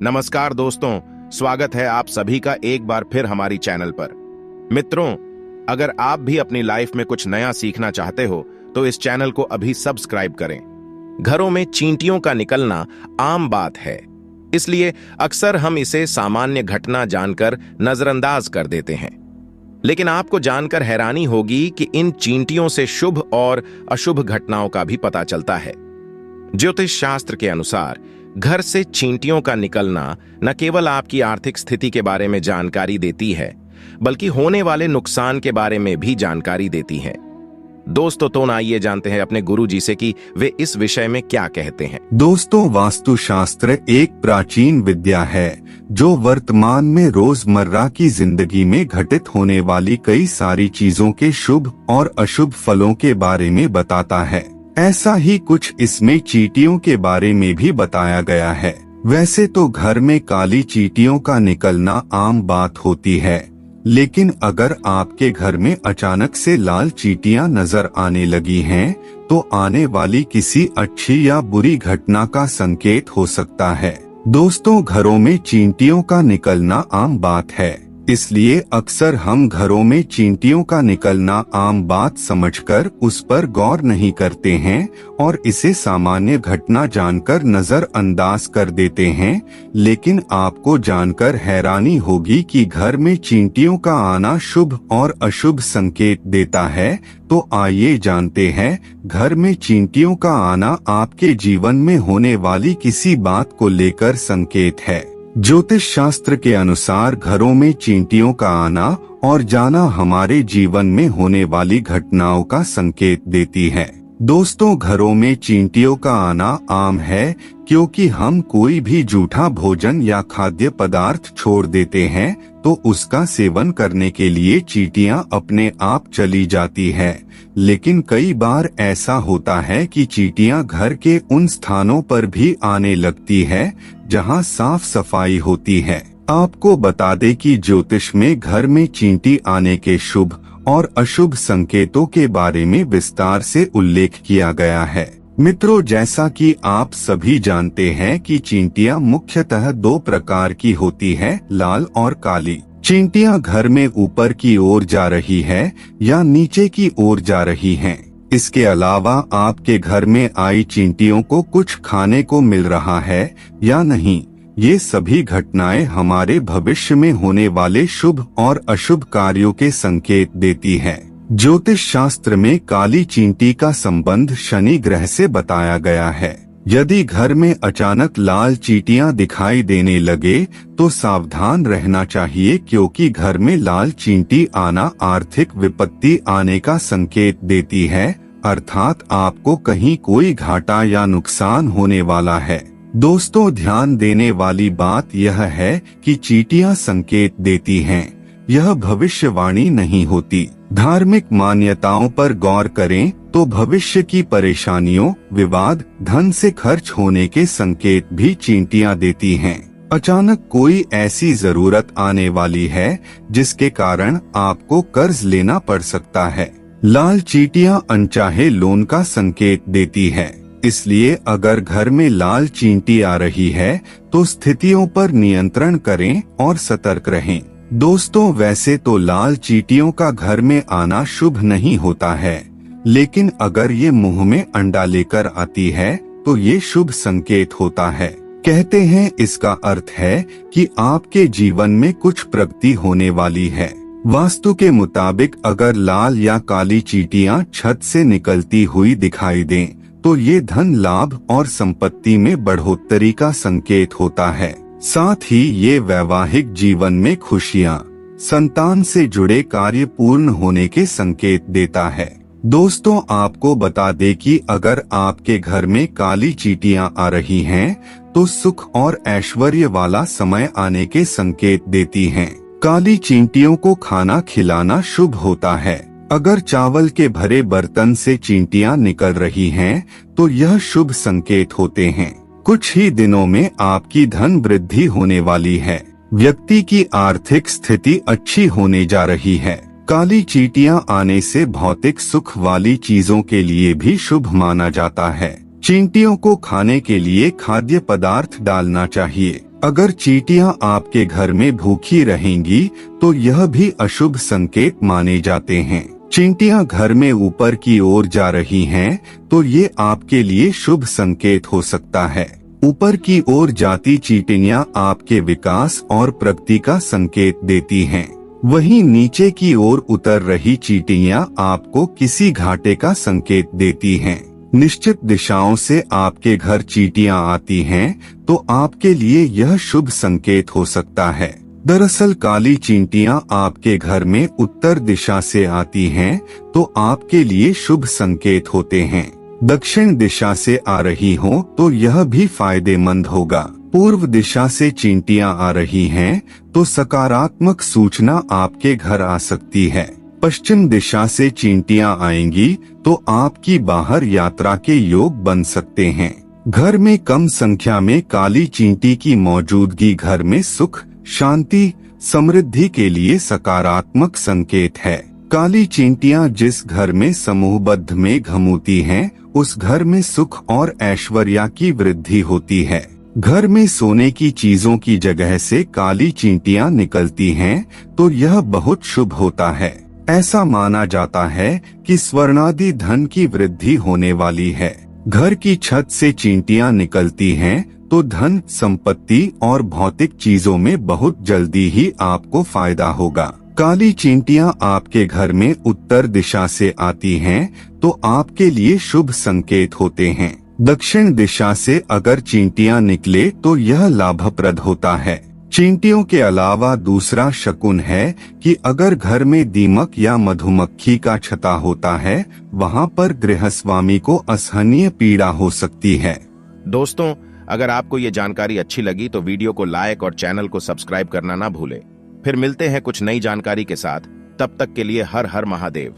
नमस्कार दोस्तों, स्वागत है आप सभी का एक बार फिर हमारी चैनल पर। मित्रों, अगर आप भी अपनी लाइफ में कुछ नया सीखना चाहते हो तो इस चैनल को अभी सब्सक्राइब करें। घरों में चींटियों का निकलना आम बात है, इसलिए अक्सर हम इसे सामान्य घटना जानकर नजरअंदाज कर देते हैं। लेकिन आपको जानकर हैरानी होगी कि इन चींटियों से शुभ और अशुभ घटनाओं का भी पता चलता है। ज्योतिष शास्त्र के अनुसार घर से चींटियों का निकलना न केवल आपकी आर्थिक स्थिति के बारे में जानकारी देती है, बल्कि होने वाले नुकसान के बारे में भी जानकारी देती है। दोस्तों, तो आइए जानते हैं अपने गुरुजी से कि वे इस विषय में क्या कहते हैं। दोस्तों, वास्तुशास्त्र एक प्राचीन विद्या है जो वर्तमान में रोजमर्रा की जिंदगी में घटित होने वाली कई सारी चीजों के शुभ और अशुभ फलों के बारे में बताता है। ऐसा ही कुछ इसमें चींटियों के बारे में भी बताया गया है। वैसे तो घर में काली चींटियों का निकलना आम बात होती है, लेकिन अगर आपके घर में अचानक से लाल चींटियां नजर आने लगी हैं, तो आने वाली किसी अच्छी या बुरी घटना का संकेत हो सकता है। दोस्तों, घरों में चींटियों का निकलना आम बात है, इसलिए अक्सर हम घरों में चींटियों का निकलना आम बात समझकर उस पर गौर नहीं करते हैं और इसे सामान्य घटना जानकर नजरअंदाज कर देते हैं। लेकिन आपको जानकर हैरानी होगी कि घर में चींटियों का आना शुभ और अशुभ संकेत देता है। तो आइए जानते हैं, घर में चींटियों का आना आपके जीवन में होने वाली किसी बात को लेकर संकेत है। ज्योतिष शास्त्र के अनुसार घरों में चींटियों का आना और जाना हमारे जीवन में होने वाली घटनाओं का संकेत देती है। दोस्तों, घरों में चींटियों का आना आम है क्योंकि हम कोई भी जूठा भोजन या खाद्य पदार्थ छोड़ देते हैं तो उसका सेवन करने के लिए चींटियां अपने आप चली जाती है। लेकिन कई बार ऐसा होता है कि चींटियां घर के उन स्थानों पर भी आने लगती है जहां साफ सफाई होती है। आपको बता दें कि ज्योतिष में घर में चींटी आने के शुभ और अशुभ संकेतों के बारे में विस्तार से उल्लेख किया गया है। मित्रों, जैसा कि आप सभी जानते हैं कि चींटियां मुख्यतः दो प्रकार की होती है, लाल और काली। चींटियां घर में ऊपर की ओर जा रही है या नीचे की ओर जा रही हैं। इसके अलावा आपके घर में आई चींटियों को कुछ खाने को मिल रहा है या नहीं, ये सभी घटनाएं हमारे भविष्य में होने वाले शुभ और अशुभ कार्यों के संकेत देती है। ज्योतिष शास्त्र में काली चींटी का संबंध शनि ग्रह से बताया गया है। यदि घर में अचानक लाल चींटियां दिखाई देने लगे तो सावधान रहना चाहिए, क्योंकि घर में लाल चींटी आना आर्थिक विपत्ति आने का संकेत देती है, अर्थात आपको कहीं कोई घाटा या नुकसान होने वाला है। दोस्तों, ध्यान देने वाली बात यह है कि चींटियां संकेत देती हैं, यह भविष्यवाणी नहीं होती। धार्मिक मान्यताओं पर गौर करें तो भविष्य की परेशानियों, विवाद, धन से खर्च होने के संकेत भी चींटियां देती हैं। अचानक कोई ऐसी जरूरत आने वाली है जिसके कारण आपको कर्ज लेना पड़ सकता है। लाल चींटियां अनचाहे लोन का संकेत देती है, इसलिए अगर घर में लाल चींटी आ रही है तो स्थितियों पर नियंत्रण करें और सतर्क रहें। दोस्तों, वैसे तो लाल चींटियों का घर में आना शुभ नहीं होता है, लेकिन अगर ये मुंह में अंडा लेकर आती है तो ये शुभ संकेत होता है। कहते हैं इसका अर्थ है कि आपके जीवन में कुछ प्रगति होने वाली है। वास्तु के मुताबिक अगर लाल या काली चींटियां छत से निकलती हुई दिखाई दें तो ये धन लाभ और संपत्ति में बढ़ोतरी का संकेत होता है। साथ ही ये वैवाहिक जीवन में खुशियां, संतान से जुड़े कार्य पूर्ण होने के संकेत देता है। दोस्तों, आपको बता दें कि अगर आपके घर में काली चींटियां आ रही हैं तो सुख और ऐश्वर्य वाला समय आने के संकेत देती हैं। काली चींटियों को खाना खिलाना शुभ होता है। अगर चावल के भरे बर्तन से चींटियां निकल रही हैं तो यह शुभ संकेत होते हैं। कुछ ही दिनों में आपकी धन वृद्धि होने वाली है। व्यक्ति की आर्थिक स्थिति अच्छी होने जा रही है। काली चींटियां आने से भौतिक सुख वाली चीजों के लिए भी शुभ माना जाता है। चींटियों को खाने के लिए खाद्य पदार्थ डालना चाहिए। अगर चींटियां आपके घर में भूखी रहेंगी तो यह भी अशुभ संकेत माने जाते हैं। चींटियां घर में ऊपर की ओर जा रही हैं तो ये आपके लिए शुभ संकेत हो सकता है। ऊपर की ओर जाती चींटियां आपके विकास और प्रगति का संकेत देती हैं। वहीं नीचे की ओर उतर रही चींटियां आपको किसी घाटे का संकेत देती हैं। निश्चित दिशाओं से आपके घर चींटियां आती हैं तो आपके लिए यह शुभ संकेत हो सकता है। दरअसल काली चींटियां आपके घर में उत्तर दिशा से आती हैं तो आपके लिए शुभ संकेत होते हैं। दक्षिण दिशा से आ रही हो तो यह भी फायदेमंद होगा। पूर्व दिशा से चींटियां आ रही हैं तो सकारात्मक सूचना आपके घर आ सकती है। पश्चिम दिशा से चींटियां आएंगी तो आपकी बाहर यात्रा के योग बन सकते हैं। घर में कम संख्या में काली चींटी की मौजूदगी घर में सुख, शांति, समृद्धि के लिए सकारात्मक संकेत है। काली चींटियां जिस घर में समूहबद्ध में घूमती हैं, उस घर में सुख और ऐश्वर्य की वृद्धि होती है। घर में सोने की चीजों की जगह से काली चींटियां निकलती हैं तो यह बहुत शुभ होता है। ऐसा माना जाता है कि स्वर्णादि धन की वृद्धि होने वाली है। घर की छत से चींटियां निकलती हैं तो धन, संपत्ति और भौतिक चीजों में बहुत जल्दी ही आपको फायदा होगा। काली चींटियां आपके घर में उत्तर दिशा से आती हैं तो आपके लिए शुभ संकेत होते हैं। दक्षिण दिशा से अगर चींटियां निकले तो यह लाभप्रद होता है। चींटियों के अलावा दूसरा शकुन है कि अगर घर में दीमक या मधुमक्खी का छता होता है, वहां पर गृहस्वामी को असहनीय पीड़ा हो सकती है। दोस्तों, अगर आपको ये जानकारी अच्छी लगी तो वीडियो को लाइक और चैनल को सब्सक्राइब करना ना भूलें। फिर मिलते हैं कुछ नई जानकारी के साथ। तब तक के लिए हर हर महादेव।